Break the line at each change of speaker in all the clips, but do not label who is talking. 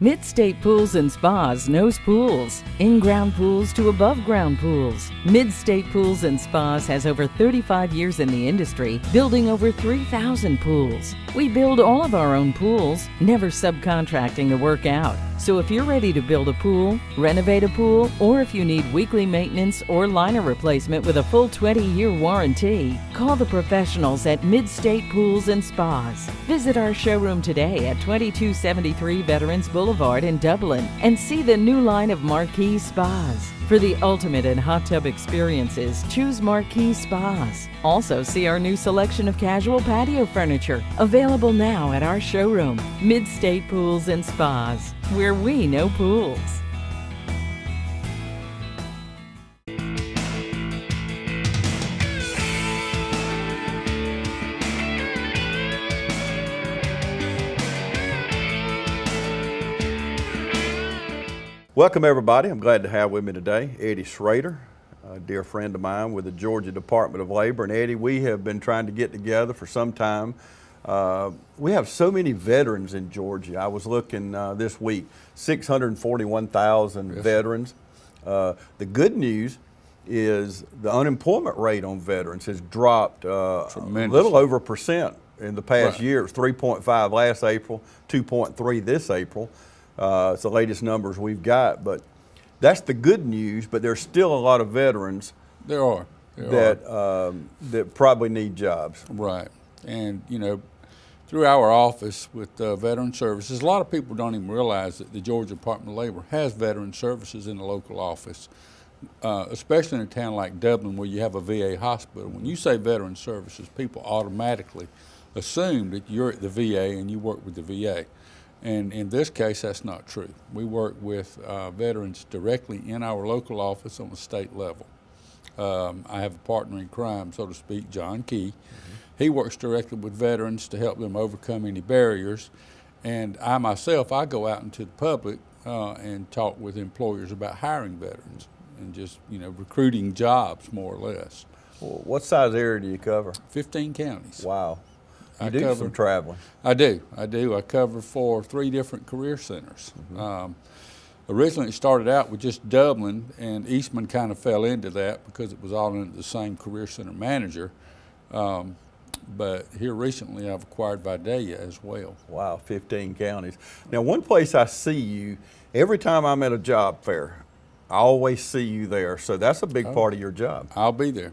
Mid-State Pools and Spas knows pools. In-ground pools to above-ground pools. Mid-State Pools and Spas has over 35 years in the industry, building over 3,000 pools. We build all of our own pools, never subcontracting the work out. So if you're ready to build a pool, renovate a pool, or if you need weekly maintenance or liner replacement with a full 20-year warranty, call the professionals at Mid-State Pools and Spas. Visit our showroom today at 2273 Veterans Boulevard in Dublin and see the new line of Marquee Spas. For the ultimate in hot tub experiences, choose Marquee Spas. Also see our new selection of casual patio furniture, available now at our showroom, Mid-State Pools and Spas, where we know pools.
Welcome everybody. I'm glad to have with me today Eddy Schrader, a dear friend of mine with the Georgia Department of Labor. And Eddy, we have been trying to get together for some time. We have so many veterans in Georgia. I was looking this week, 641,000 veterans. The good news is the unemployment rate on veterans has dropped a little over 1% in the past year. It was 3.5 last April, 2.3 this April. It's the latest numbers we've got, but that's the good news. But there's still a lot of veterans that probably need jobs.
Right, and you know, through our office with Veteran Services, a lot of people don't even realize that the Georgia Department of Labor has Veteran Services in the local office, especially in a town like Dublin where you have a VA hospital. When you say Veteran Services, people automatically assume that you're at the VA and you work with the VA. And in this case, that's not true. We work with veterans directly in our local office on the state level. I have a partner in crime, so to speak, John Key. He works directly with veterans to help them overcome any barriers. And I myself, I go out into the public and talk with employers about hiring veterans and just, you know, recruiting jobs more or less.
Well, what size area do you cover?
15 counties.
Wow. You do some traveling.
I do. I cover for 3 different career centers. Originally it started out with just Dublin, and Eastman kind of fell into that because it was all under the same career center manager. But here recently I've acquired Vidalia as well.
Wow, 15 counties. Now one place I see you, every time I'm at a job fair, I always see you there. So that's a big part of your job.
I'll be there.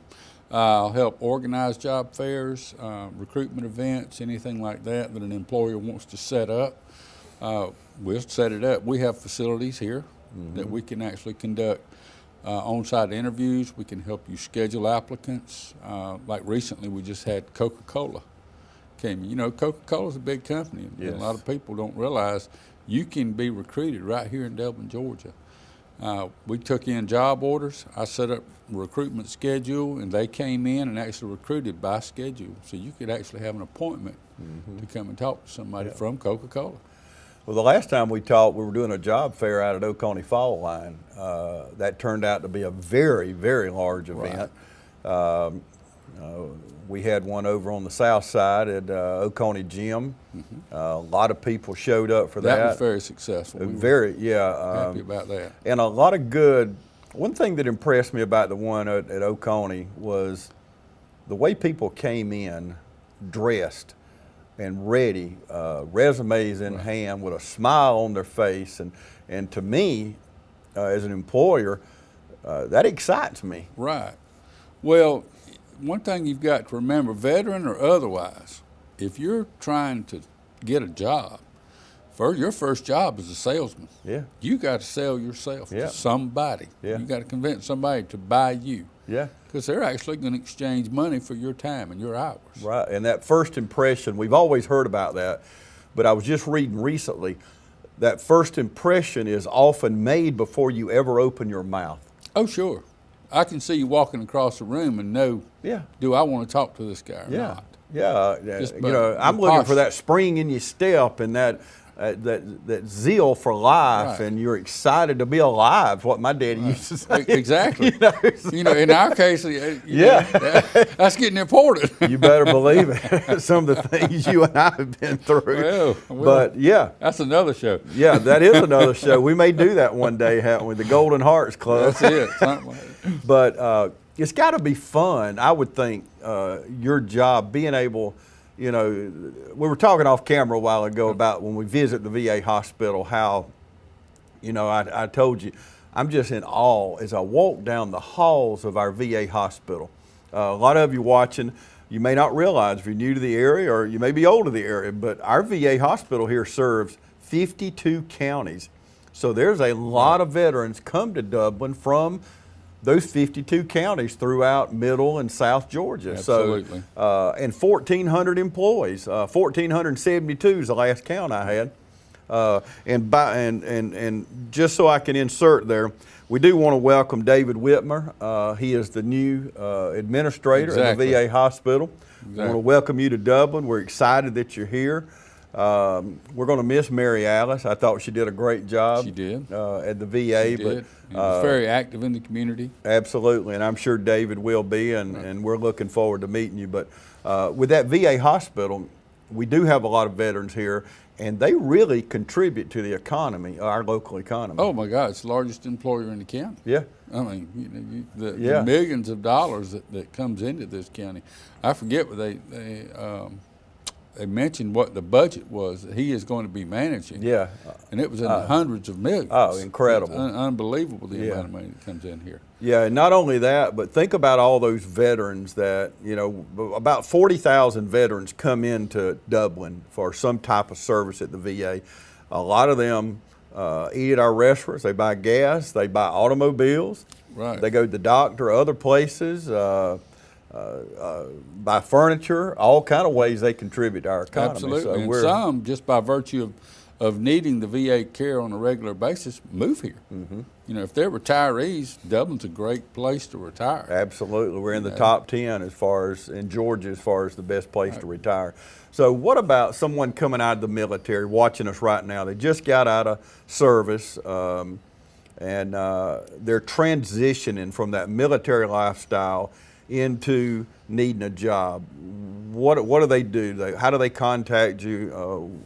I'll help organize job fairs, recruitment events, anything like that that an employer wants to set up. We'll set it up. We have facilities here that we can actually conduct on-site interviews. We can help you schedule applicants. Like recently, we just had Coca-Cola came in. You know, Coca-Cola's a big company, and a lot of people don't realize you can be recruited right here in Dublin, Georgia. We took in job orders. I set up a recruitment schedule, and they came in and actually recruited by schedule. So you could actually have an appointment to come and talk to somebody from Coca-Cola.
Well, the last time we talked, we were doing a job fair out at Oconee Fall Line. That turned out to be a very, very large event. We had one over on the south side at Oconee Gym. A lot of people showed up for that.
That was very successful.
Happy
about that.
And a lot of good. One thing that impressed me about the one at Oconee was the way people came in dressed and ready, resumes in hand with a smile on their face. And to me, as an employer, that excites me.
Right. Well, one thing you've got to remember, veteran or otherwise, if you're trying to get a job, your first job is a salesman.
Yeah.
You got to sell yourself to somebody.
Yeah.
You got to convince somebody to buy you.
Yeah.
Because they're actually going to exchange money for your time and your hours.
Right. And that first impression, we've always heard about that, but I was just reading recently that first impression is often made before you ever open your mouth.
Oh, sure. I can see you walking across the room and know, do I want to talk to this guy or not?
Yeah, you know, I'm looking for that spring in your step and that that zeal for life, and you're excited to be alive. What my daddy used to say.
Exactly.
You know,
in our case, that's getting important.
You better believe it. Some of the things you and I have been through.
Well,
but yeah,
that's another show.
Yeah, that is another show. We may do that one day, haven't we? The Golden Hearts Club.
That's it. Something like it.
But it's got to be fun, I would think. Your job, being able. You know, we were talking off camera a while ago about when we visit the VA hospital, how, you know, I told you, I'm just in awe as I walk down the halls of our VA hospital. A lot of you watching, you may not realize if you're new to the area or you may be old to the area, but our VA hospital here serves 52 counties. So there's a lot of veterans come to Dublin from those 52 counties throughout Middle and South Georgia.
Absolutely.
So, and 1,400 employees. 1,472 is the last count I had. And just so I can insert there, we do want to welcome David Whitmer. He is the new administrator at the VA hospital. We want to welcome you to Dublin. We're excited that you're here. We're going to miss Mary Alice. I thought she did a great job.
She did.
At the VA.
She did. Very active in the community.
Absolutely, and I'm sure David will be, and we're looking forward to meeting you. But with that VA hospital, we do have a lot of veterans here, and they really contribute to the economy, our local economy.
Oh my God, it's the largest employer in the county.
Yeah.
I mean, the millions of dollars that comes into this county. I forget what they mentioned what the budget was that he is going to be managing.
Yeah.
And it was in the hundreds of millions.
Oh, incredible.
It's unbelievable the amount of money that comes in here.
Yeah, and not only that, but think about all those veterans that, you know, about 40,000 veterans come into Dublin for some type of service at the VA. A lot of them eat at our restaurants, they buy gas, they buy automobiles.
Right.
They go to the doctor, other places. Buy furniture, all kind of ways they contribute to our economy.
Absolutely, and some, just by virtue of needing the VA care on a regular basis, move here. Mm-hmm. You know, if they're retirees, Dublin's a great place to retire.
Absolutely, we're in the top 10 in Georgia as far as the best place to retire. So what about someone coming out of the military, watching us right now? They just got out of service, and they're transitioning from that military lifestyle into needing a job. What do they do? How do they contact you?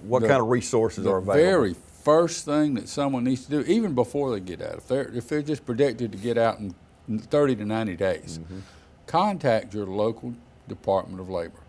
What kind of resources are available?
The very first thing that someone needs to do, even before they get out, if they're just predicted to get out in 30 to 90 days, contact your local Department of Labor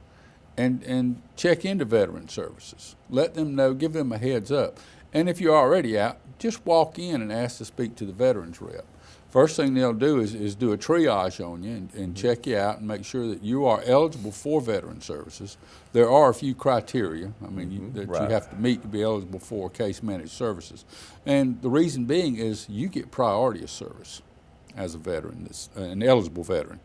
and check into veteran services. Let them know, give them a heads up. And if you're already out, just walk in and ask to speak to the veterans rep. First thing they'll do is do a triage on you and check you out and make sure that you are eligible for veteran services. There are a few criteria, I mean, you have to meet to be eligible for case managed services. And the reason being is you get priority of service as a veteran, an eligible veteran.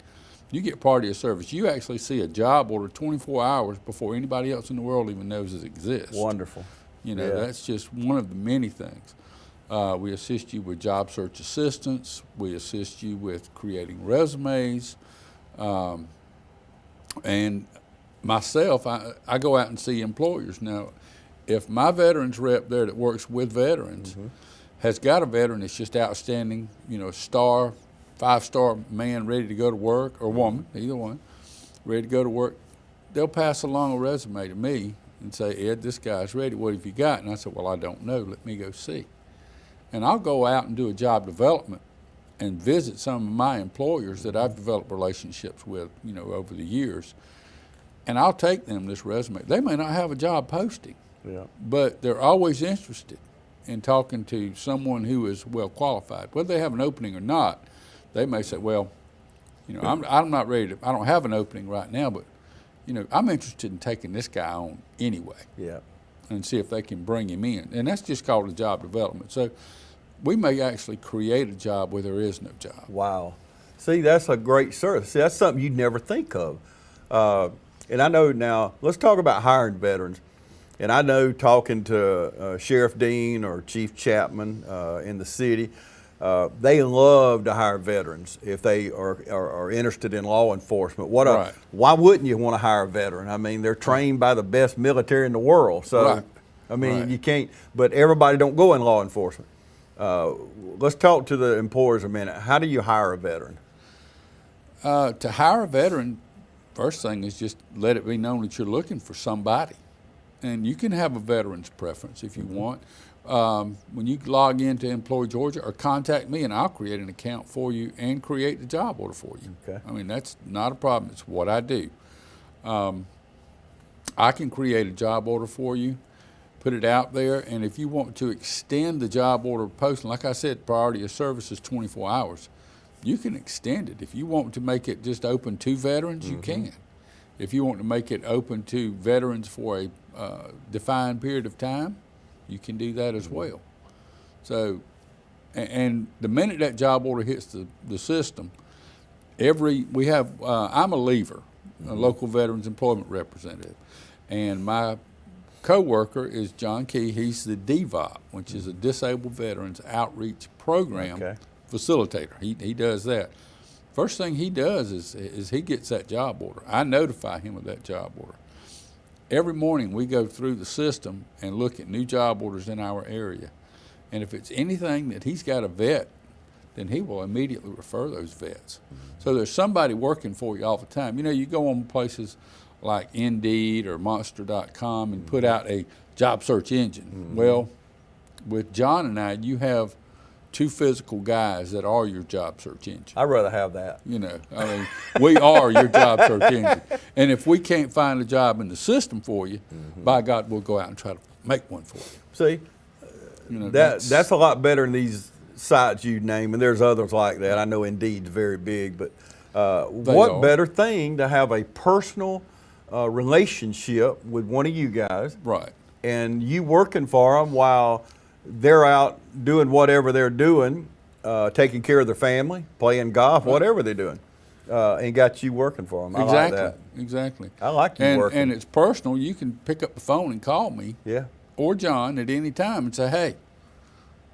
You get priority of service. You actually see a job order 24 hours before anybody else in the world even knows it exists.
Wonderful.
You know, that's just one of the many things. We assist you with job search assistance. We assist you with creating resumes. And myself, I go out and see employers. Now, if my veterans rep there that works with veterans has got a veteran that's just outstanding, you know, star, 5-star man ready to go to work, or woman, either one, ready to go to work, they'll pass along a resume to me and say, Ed, this guy's ready. What have you got? And I said, well, I don't know. Let me go see. And I'll go out and do a job development and visit some of my employers that I've developed relationships with, you know, over the years. And I'll take them this resume. They may not have a job posting, but they're always interested in talking to someone who is well qualified. Whether they have an opening or not, they may say, well, you know, I'm not ready to, I don't have an opening right now, but, you know, I'm interested in taking this guy on anyway. Yeah. And see if they can bring him in. And that's just called a job development. So we may actually create a job where there is no job.
Wow. See, that's a great service. See, that's something you'd never think of. And I know now, let's talk about hiring veterans. And I know talking to Sheriff Dean or Chief Chapman in the city, they love to hire veterans if they are interested in law enforcement. Why wouldn't you want to hire a veteran? I mean, they're trained by the best military in the world. So I mean,
Right.
you can't, but everybody don't go in law enforcement. Let's talk to the employers a minute. How do you hire a veteran?
To hire a veteran, first thing is just let it be known that you're looking for somebody. And you can have a veteran's preference if you want. When you log into Employ Georgia, or contact me and I'll create an account for you and create the job order for you.
Okay.
I mean, that's not a problem. It's what I do. I can create a job order for you, put it out there, and if you want to extend the job order posting, like I said, priority of service is 24 hours. You can extend it. If you want to make it just open to veterans, you can. If you want to make it open to veterans for a defined period of time, you can do that as well. So, and the minute that job order hits the system, we have, I'm a leaver, a local veterans employment representative, and my co-worker is John Key. He's the DVOP, which is a Disabled Veterans Outreach Program facilitator. He does that. First thing he does is he gets that job order. I notify him of that job order. Every morning we go through the system and look at new job orders in our area. And if it's anything that he's got a vet, then he will immediately refer those vets. So there's somebody working for you all the time. You know, you go on places like Indeed or Monster.com and put out a job search engine. Well, with John and I, you have two physical guys that are your job search engine.
I'd rather have that.
You know, I mean, we are your job search engine. And if we can't find a job in the system for you, by God, we'll go out and try to make one for you.
See,
You know,
that's a lot better than these sites you name, and there's others like that. I know Indeed's very big, but what better thing to have a personal relationship with one of you guys,
right?
And you working for them while they're out doing whatever they're doing, taking care of their family, playing golf, whatever they're doing, and got you working for them. I like that.
Exactly.
I like you working.
And it's personal. You can pick up the phone and call me, or John at any time and say, hey,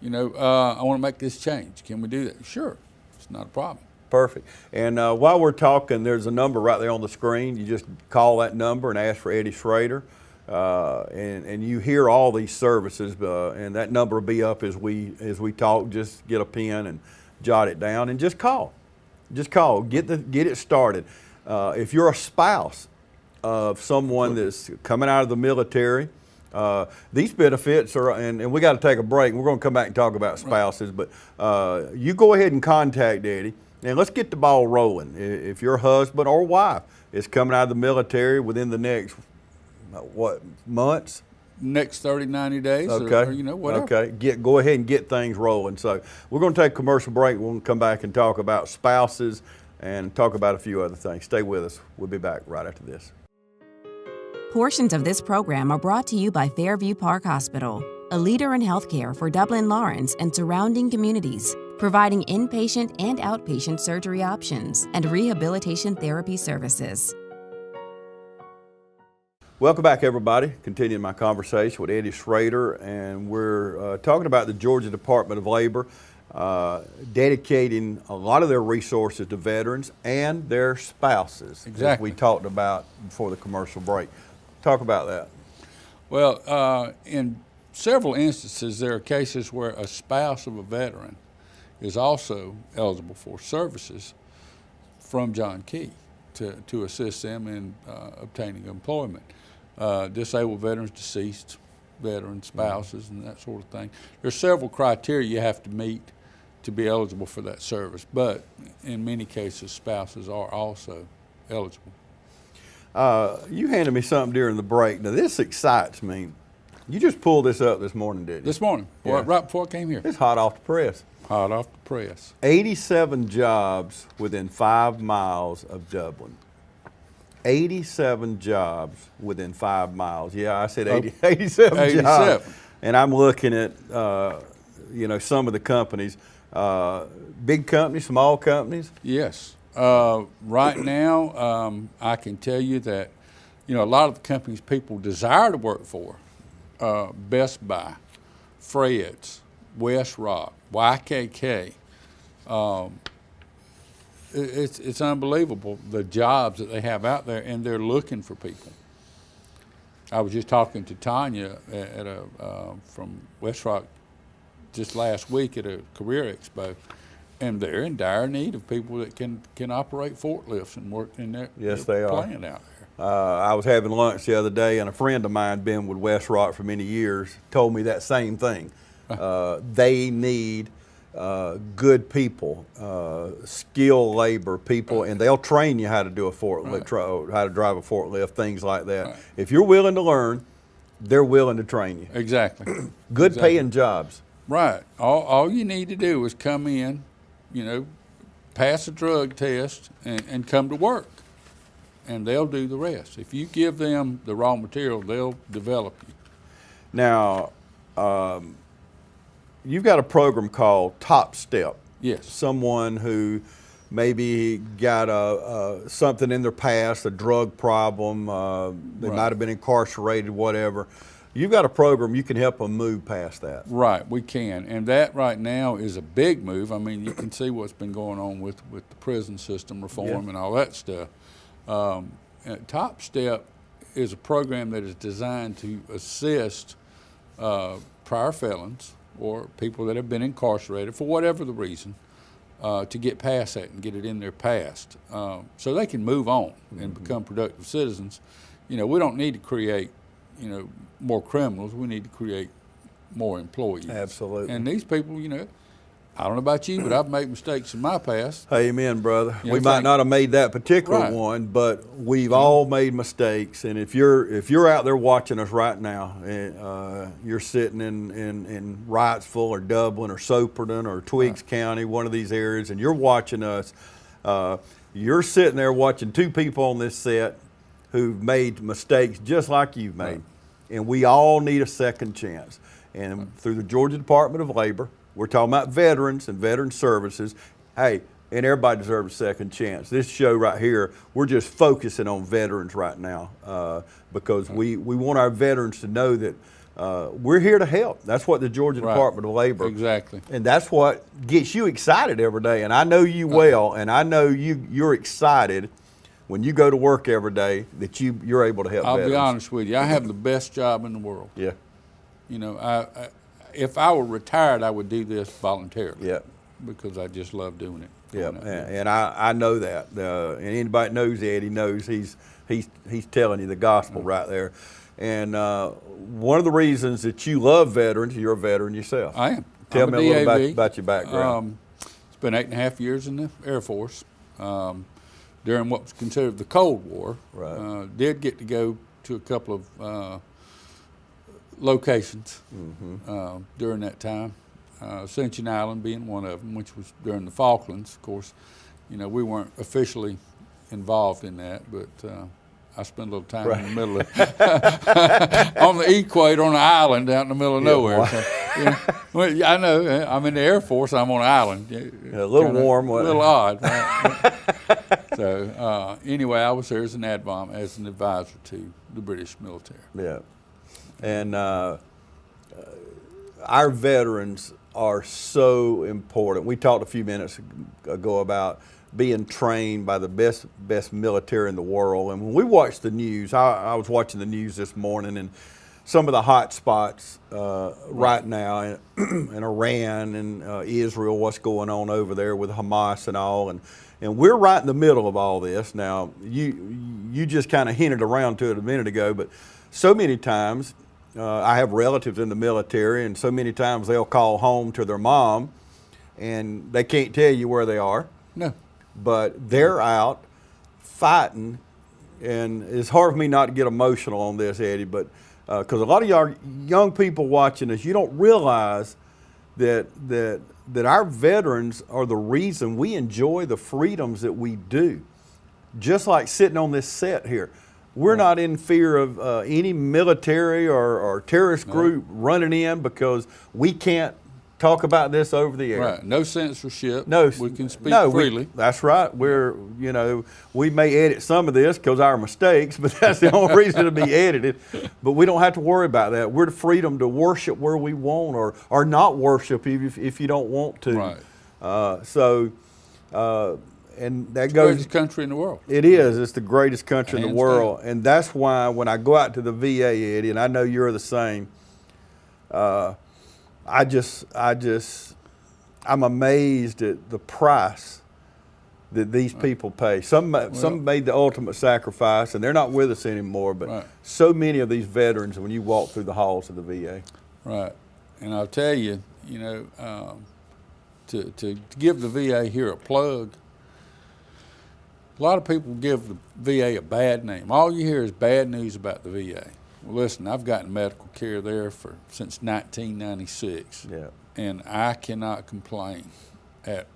you know, I want to make this change. Can we do that? Sure. It's not a problem.
Perfect. And while we're talking, there's a number right there on the screen. You just call that number and ask for Eddy Schrader. And you hear all these services, and that number will be up as we talk. Just get a pen and jot it down, and just call. Just call. Get it started. If you're a spouse of someone that's coming out of the military, these benefits are, and we got to take a break. We're going to come back and talk about spouses, but you go ahead and contact Eddy, and let's get the ball rolling. If your husband or wife is coming out of the military within the next months?
Next 30, 90 days,
okay.
or you know, whatever.
Okay, go ahead and get things rolling. So we're going to take a commercial break. We'll come back and talk about spouses and talk about a few other things. Stay with us. We'll be back right after this.
Portions of this program are brought to you by Fairview Park Hospital, a leader in healthcare for Dublin, Lawrence, and surrounding communities, providing inpatient and outpatient surgery options and rehabilitation therapy services.
Welcome back, everybody. Continuing my conversation with Eddy Schrader, and we're talking about the Georgia Department of Labor dedicating a lot of their resources to veterans and their spouses, as we talked about before the commercial break. Talk about that.
Well, in several instances, there are cases where a spouse of a veteran is also eligible for services from John Key to assist them in obtaining employment. Disabled veterans, deceased veterans, spouses, and that sort of thing. There's several criteria you have to meet to be eligible for that service, but in many cases, spouses are also eligible.
You handed me something during the break. Now, this excites me. You just pulled this up this morning, didn't you?
This morning, right before I came here.
It's hot off the press.
Hot off the press.
87 jobs within 5 miles of Dublin. 87 jobs within 5 miles. Yeah, I said 87 jobs. And I'm looking at, some of the companies. Big companies, small companies?
Yes. Right now, I can tell you that, a lot of the companies people desire to work for, Best Buy, Fred's, West Rock, YKK, it's unbelievable the jobs that they have out there, and they're looking for people. I was just talking to Tanya at from West Rock just last week at a career expo, and they're in dire need of people that can operate forklifts and work in their plant out there.
I was having lunch the other day, and a friend of mine, been with West Rock for many years, told me that same thing. They need good people, skilled labor people, and they'll train you how to do a forklift, how to drive a forklift, things like that. Right. If you're willing to learn, they're willing to train you.
Exactly.
Good paying jobs.
Right. All you need to do is come in, pass a drug test and come to work, and they'll do the rest. If you give them the raw material, they'll develop you.
Now, you've got a program called Top Step.
Yes.
Someone who maybe got something in their past, a drug problem, they might have been incarcerated, whatever. You've got a program, you can help them move past that.
Right, we can. And that right now is a big move. I mean, you can see what's been going on with the prison system reform and all that stuff. Top Step is a program that is designed to assist prior felons or people that have been incarcerated for whatever the reason to get past that and get it in their past so they can move on and become productive citizens. We don't need to create more criminals. We need to create more employees.
Absolutely.
And these people, I don't know about you, but I've made mistakes in my past.
Amen, brother. We might not have made that particular one, but we've all made mistakes. And if you're out there watching us right now, and you're sitting in Wrightsville or Dublin or Soperton or Twiggs County, one of these areas, and you're watching us, you're sitting there watching two people on this set who've made mistakes just like you've made. And we all need a second chance. And through the Georgia Department of Labor, we're talking about veterans and veteran services. Hey, and everybody deserves a second chance. This show right here, we're just focusing on veterans right now because we want our veterans to know that we're here to help. That's what the Georgia Department of Labor.
Exactly.
And that's what gets you excited every day. And I know you well, and I know you're excited when you go to work every day that you're able to help veterans.
I'll be honest with you. I have the best job in the world.
Yeah.
If I were retired, I would do this voluntarily.
Yeah.
Because I just love doing it.
Yeah, and I know that. And anybody that knows Eddie knows he's telling you the gospel right there. And one of the reasons that you love veterans, you're a veteran yourself.
I am.
Tell me a little about your background.
It's been 8.5 years in the Air Force. During what was considered the Cold War. Right. Did get to go to a couple of locations during that time. Ascension Island being one of them, which was during the Falklands. Of course, we weren't officially involved in that, but I spent a little time in the middle of on the equator on an island out in the middle of nowhere. So, well, I know. I'm in the Air Force. I'm on an island.
A little warm.
A little odd. Right? So anyway, I was there as an advisor to the British military.
Yeah, and our veterans are so important. We talked a few minutes ago about being trained by the best military in the world. And when we watch the news, I was watching the news this morning, and some of the hot spots right now in Iran and Israel, what's going on over there with Hamas and all, and we're right in the middle of all this. Now, you just kind of hinted around to it a minute ago, but so many times I have relatives in the military, and so many times they'll call home to their mom, and they can't tell you where they are.
No.
But they're out fighting, and it's hard for me not to get emotional on this, Eddie, but because a lot of y'all young people watching us, you don't realize that our veterans are the reason we enjoy the freedoms that we do. Just like sitting on this set here. We're not in fear of any military or terrorist group running in because we can't talk about this over the air.
Right. No censorship.
No,
we can speak freely.
That's right. We're, we may edit some of this because our mistakes, but that's the only reason to be edited. But we don't have to worry about that. We're the freedom to worship where we want or not worship if you don't want to.
Right.
and that
It's the
goes.
greatest country in the world.
It is. It's the greatest country in the
Hands
world,
down.
and that's why when I go out to the VA, Eddie, and I know you're the same. I'm amazed at the price that these people pay. Some made the ultimate sacrifice, and they're not with us anymore. But
Right.
so many of these veterans, when you walk through the halls of the VA,
Right, and I'll tell you, you know, to give the VA here a plug, a lot of people give the VA a bad name. All you hear is bad news about the VA. Well, listen, I've gotten medical care there since 1996,
yeah,
and I cannot complain at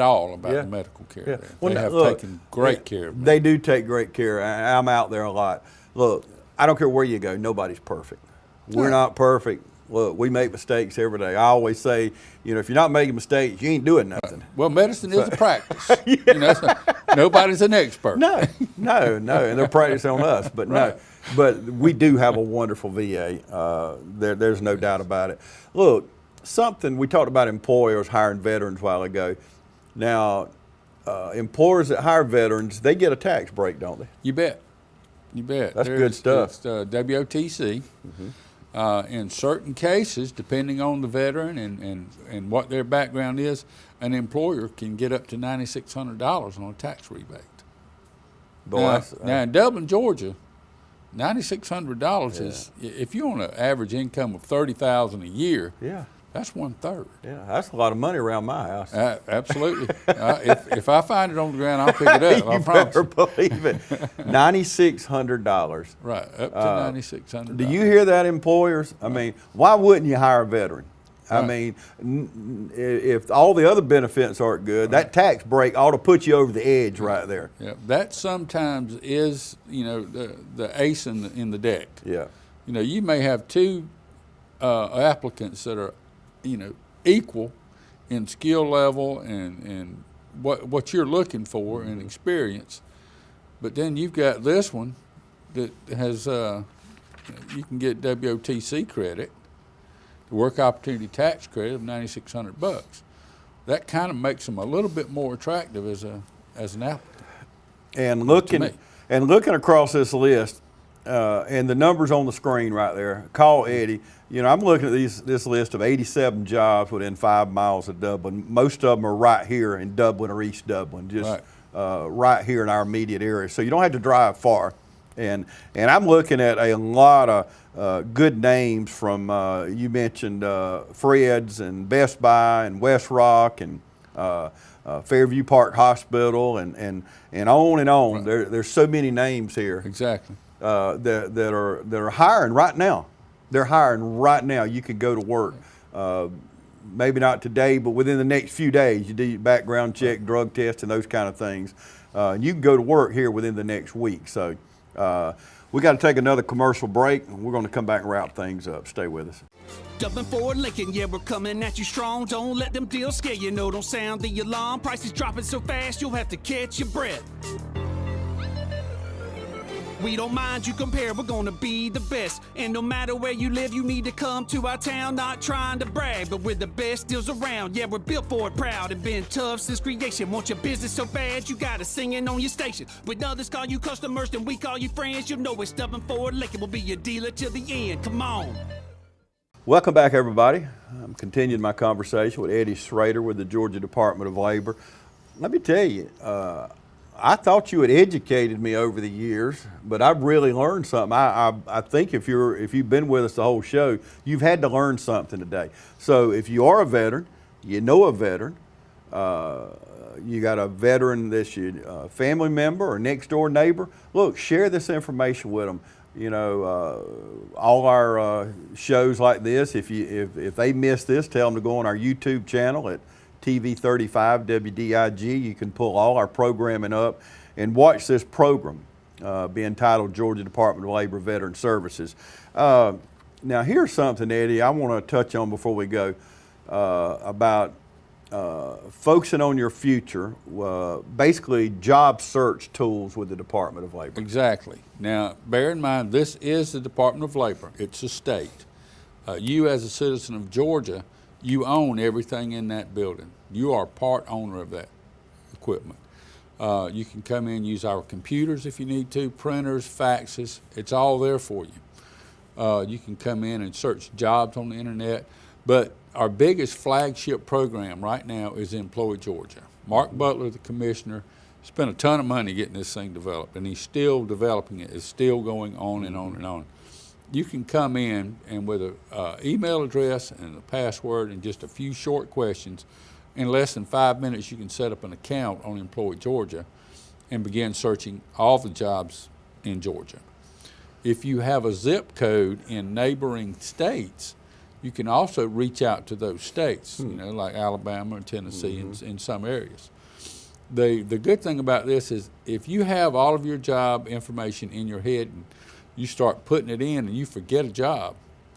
all about
Yeah.
the medical care
yeah.
there.
Well,
They have
look,
taken great care of me.
They do take great care. I'm out there a lot. Look, I don't care where you go. Nobody's perfect. We're
Right.
not perfect. Look, we make mistakes every day. I always say, you know, if you're not making mistakes, you ain't doing nothing.
Well, medicine is a practice. You know, so nobody's an expert.
No, and they're practicing on us. But
Right.
no, but we do have a wonderful VA. There's no doubt about it. Look, something we talked about employers hiring veterans a while ago. Now, employers that hire veterans, they get a tax break, don't they?
You bet. You bet.
That's good stuff.
It's, WOTC. In certain cases, depending on the veteran and what their background is, an employer can get up to $9,600 on a tax rebate.
Boy,
Now in Dublin, Georgia, $9,600 is, if you're on an average income of $30,000 a year,
yeah.
that's 1/3.
Yeah, that's a lot of money around my house.
Absolutely. If I find it on the ground, I'll pick it up. I
You
promise.
better believe it. $9,600.
Right, up to $9,600.
Do you hear that, employers? I mean, why wouldn't you hire a veteran? I
Right.
mean, if all the other benefits aren't good, that tax break ought to put you over the edge right there.
Yeah, that sometimes is, you know, the ace in the deck.
Yeah.
You know, you may have two applicants that are, you know, equal in skill level and what you're looking for and experience, but then you've got this one that has you can get WOTC credit, the work opportunity tax credit of $9,600. That kind of makes them a little bit more attractive as an applicant.
And
me.
looking across this list, and the numbers on the screen right there. Call Eddie. You know, I'm looking at this list of 87 jobs within 5 miles of Dublin. Most of them are right here in Dublin or East Dublin, just right here in our immediate area. So you don't have to drive far. And I'm looking at a lot of good names from you mentioned Fred's and Best Buy and West Rock and Fairview Park Hospital and on and on.
Right.
There's so many names here.
Exactly.
That are hiring right now. They're hiring right now. You could go to work. Maybe not today, but within the next few days, you do your background check, drug test, and those kind of things. You can go to work here within the next week. So we got to take another commercial break, and we're going to come back and wrap things up. Stay with us.
Dublin Ford Lincoln, yeah, we're coming at you strong. Don't let them deals scare you, no, don't sound the alarm. Prices dropping so fast, you'll have to catch your breath. We don't mind you compare, we're gonna be the best. And no matter where you live, you need to come to our town. Not trying to brag, but we're the best deals around. Yeah, we're built for it, proud and been tough since creation. Want your business so bad, you got it singing on your station. When others call you customers, then we call you friends. You know it's Dublin Ford Lincoln, we'll be your dealer till the end. Come on.
Welcome back, everybody. I'm continuing my conversation with Eddy Schrader with the Georgia Department of Labor. Let me tell you, I thought you had educated me over the years, but I've really learned something. I think if you've been with us the whole show, you've had to learn something today. So if you are a veteran, you know a veteran, you got a veteran that's your family member or next door neighbor, look, share this information with them. You know, all our shows like this, if they miss this, tell them to go on our YouTube channel at TV35 WDIG. You can pull all our programming up and watch this program being titled Georgia Department of Labor Veteran Services. Now here's something, Eddie, I want to touch on before we go about focusing on your future, basically job search tools with the Department of Labor.
Exactly. Now, bear in mind, this is the Department of Labor. It's a state. You as a citizen of Georgia, you own everything in that building. You are part owner of that equipment. You can come in and use our computers if you need to, printers, faxes. It's all there for you. You can come in and search jobs on the internet. But our biggest flagship program right now is Employ Georgia. Mark Butler, the commissioner, spent a ton of money getting this thing developed, and he's still developing it. It's still going on and on and on. You can come in and with an email address and a password and just a few short questions, in less than 5 minutes you can set up an account on Employ Georgia and begin searching all the jobs in Georgia. If you have a zip code in neighboring states, you can also reach out to those states, like Alabama and Tennessee in some areas. The good thing about this is if you have all of your job information in your head and you start putting it in and you forget a job,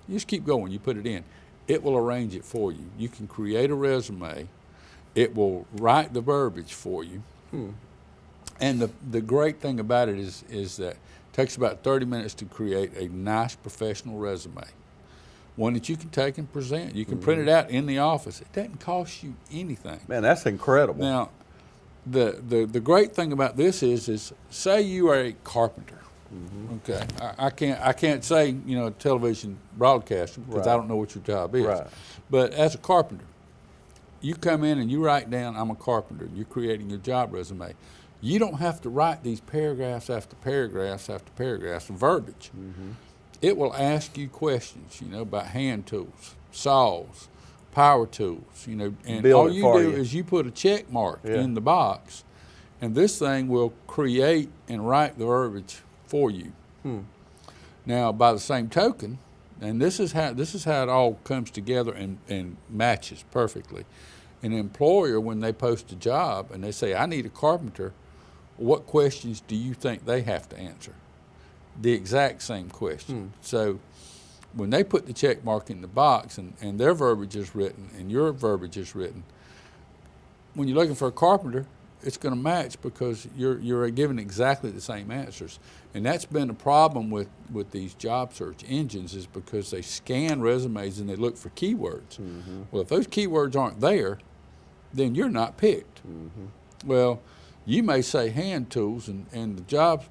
you just keep going, you put it in. It will arrange it for you. You can create a resume. It will write the verbiage for you. And the great thing about it is that it takes about 30 minutes to create a nice professional resume. One that you can take and present. You can print it out in the office. It doesn't cost you anything.
Man, that's incredible.
Now, the great thing about this is say you are a carpenter. Okay, I can't say television broadcaster because I don't know what your job is. Right. But as a carpenter, you come in and you write down, I'm a carpenter. You're creating your job resume. You don't have to write these paragraphs after paragraphs after paragraphs of verbiage. It will ask you questions, about hand tools, saws, power tools, and all you do is you put a check mark in the box, and this thing will create and write the verbiage for you. Now, by the same token, and this is how it all comes together and matches perfectly. An employer, when they post a job and they say, I need a carpenter, what questions do you think they have to answer? The exact same question. So when they put the check mark in the box and their verbiage is written and your verbiage is written, when you're looking for a carpenter, it's going to match because you're giving exactly the same answers. And that's been a problem with these job search engines is because they scan resumes and they look for keywords. Well, if those keywords aren't there, then you're not picked. Well, you may say hand tools and the job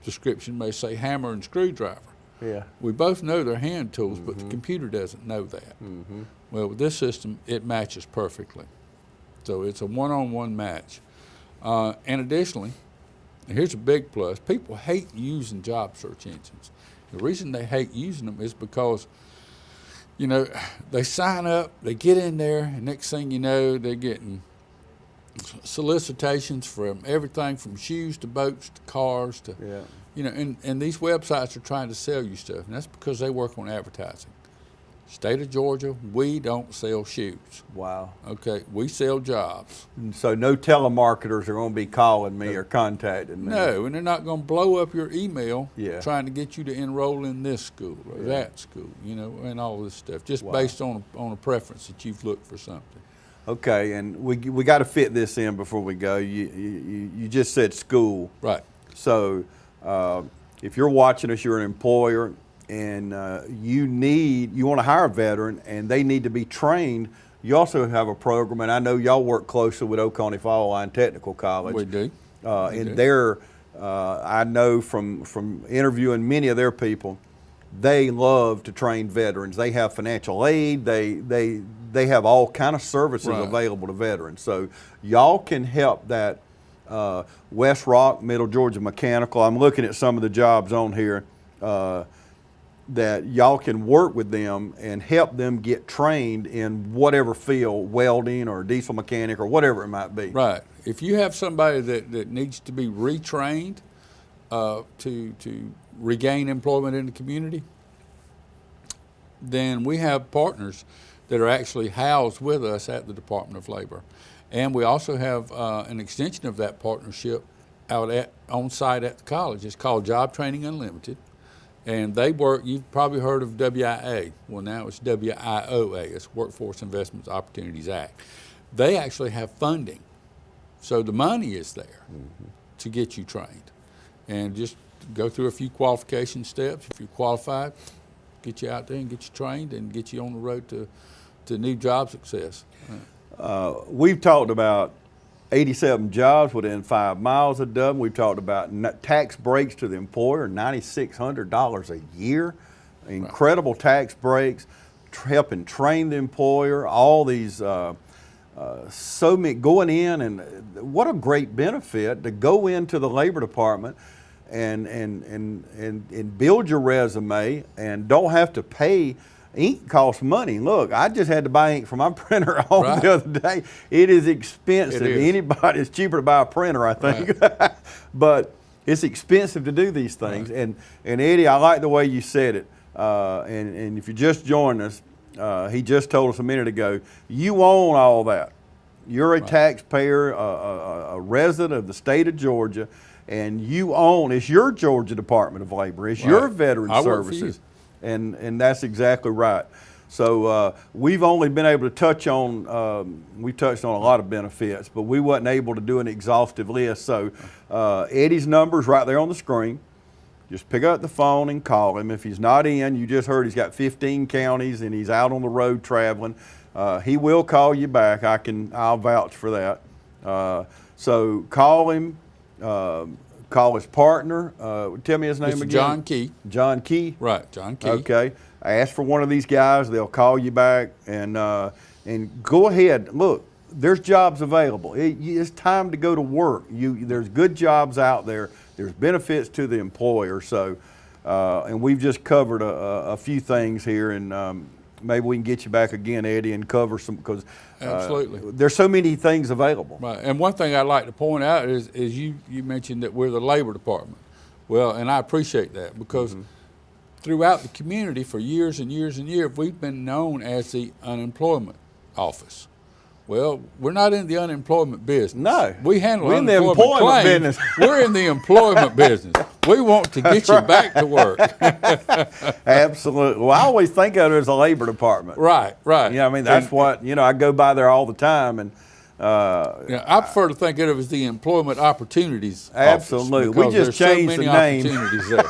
description may say hammer and screwdriver. Yeah. We both know they're hand tools, but the computer doesn't know that. Well, with this system, it matches perfectly. So it's a one-on-one match. And additionally, and here's a big plus, people hate using job search engines. The reason they hate using them is because, they sign up, they get in there, and next thing you know, they're getting solicitations from everything from shoes to boats to cars to, and these websites are trying to sell you stuff, and that's because they work on advertising. State of Georgia, we don't sell shoes. Wow. Okay, we sell jobs.
And so no telemarketers are going to be calling me or contacting me.
No, and they're not going to blow up your email trying to get you to enroll in this school or that school, and all this stuff, just based on a preference that you've looked for something.
Okay, and we got to fit this in before we go. You just said school.
Right.
So if you're watching us, you're an employer, and you want to hire a veteran, and they need to be trained. You also have a program, and I know y'all work closely with Oconee Fall Line Technical College.
We do.
I know from interviewing many of their people, they love to train veterans. They have financial aid. They have all kind of services available to veterans. So y'all can help that West Rock, Middle Georgia Mechanical. I'm looking at some of the jobs on here that y'all can work with them and help them get trained in whatever field, welding or diesel mechanic or whatever it might be.
Right. If you have somebody that needs to be retrained to regain employment in the community, then we have partners that are actually housed with us at the Department of Labor. And we also have an extension of that partnership on site at the college. It's called Job Training Unlimited. And they work, you've probably heard of WIA. Well, now it's WIOA, it's Workforce Investment Opportunities Act. They actually have funding. So the money is there to get you trained. And just go through a few qualification steps. If you're qualified, get you out there and get you trained and get you on the road to new job success.
We've talked about 87 jobs within 5 miles of Dublin. We've talked about tax breaks to the employer, $9,600 a year. Incredible tax breaks, helping train the employer, all these, so many, going in, and what a great benefit to go into the Labor Department and build your resume and don't have to pay. Ink costs money. Look, I just had to buy ink for my printer home the other day. It is expensive. It's cheaper to buy a printer, I think. Right. But it's expensive to do these things. Right. And Eddie, I like the way you said it. And if you just joined us, he just told us a minute ago, you own all that. You're a taxpayer, a resident of the state of Georgia, and you own, it's your Georgia Department of Labor, it's your Veteran Services. And that's exactly right. So we've only been able to touch on, we touched on a lot of benefits, but we wasn't able to do an exhaustive list. So Eddie's number's right there on the screen. Just pick up the phone and call him. If he's not in, you just heard he's got 15 counties and he's out on the road traveling. He will call you back. I'll vouch for that. So call him. Call his partner. Tell me his name again.
John Key.
John Key.
Right, John Key.
Okay. Ask for one of these guys. They'll call you back and go ahead. Look, there's jobs available. It's time to go to work. There's good jobs out there. There's benefits to the employer. So, and we've just covered a few things here, and maybe we can get you back again, Eddie, and cover some, because
absolutely,
there's so many things available.
Right, and one thing I'd like to point out is you mentioned that we're the Labor Department. Well, and I appreciate that, because throughout the community for years and years and years, we've been known as the unemployment office. Well, we're not in the unemployment business.
No.
We handle
we're
unemployment
in the employment
claims.
business.
We're in the employment business. We want to get you back to work.
Absolutely. Well, I always think of it as a Labor Department.
Right, right.
I mean, that's what, I go by there all the time. And
I prefer to think of it as the Employment Opportunities
Absolutely.
Office,
we just changed the name.
There.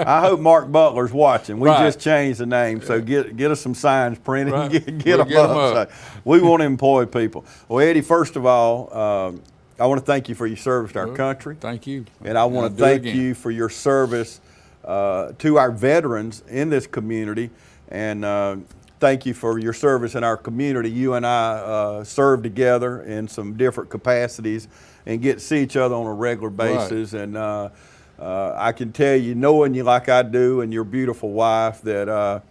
I hope Mark Butler's watching. We just changed the name, so get us some signs printed and get them up. So we want to employ people. Well, Eddie, first of all, I want to thank you for your service to our country.
Thank you.
And I want to thank you for your service to our veterans in this community. And thank you for your service in our community. You and I serve together in some different capacities and get to see each other on a regular basis. Right. And I can tell you, knowing you like I do and your beautiful wife, that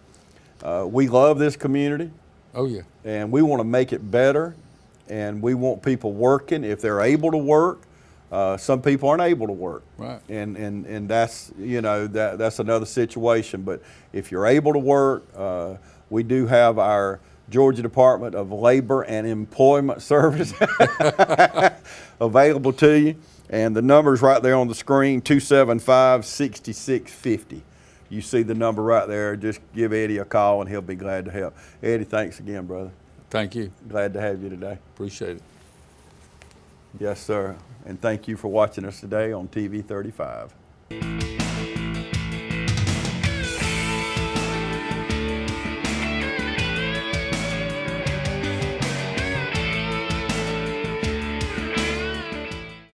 we love this community.
Oh, yeah.
And we want to make it better. And we want people working if they're able to work. Some people aren't able to work.
Right.
And that's, that's another situation. But if you're able to work, we do have our Georgia Department of Labor and Employment Service available to you. And the number's right there on the screen, 275-6650. You see the number right there. Just give Eddie a call and he'll be glad to help. Eddie, thanks again, brother.
Thank you.
Glad to have you today.
Appreciate it.
Yes, sir. And thank you for watching us today on TV 35.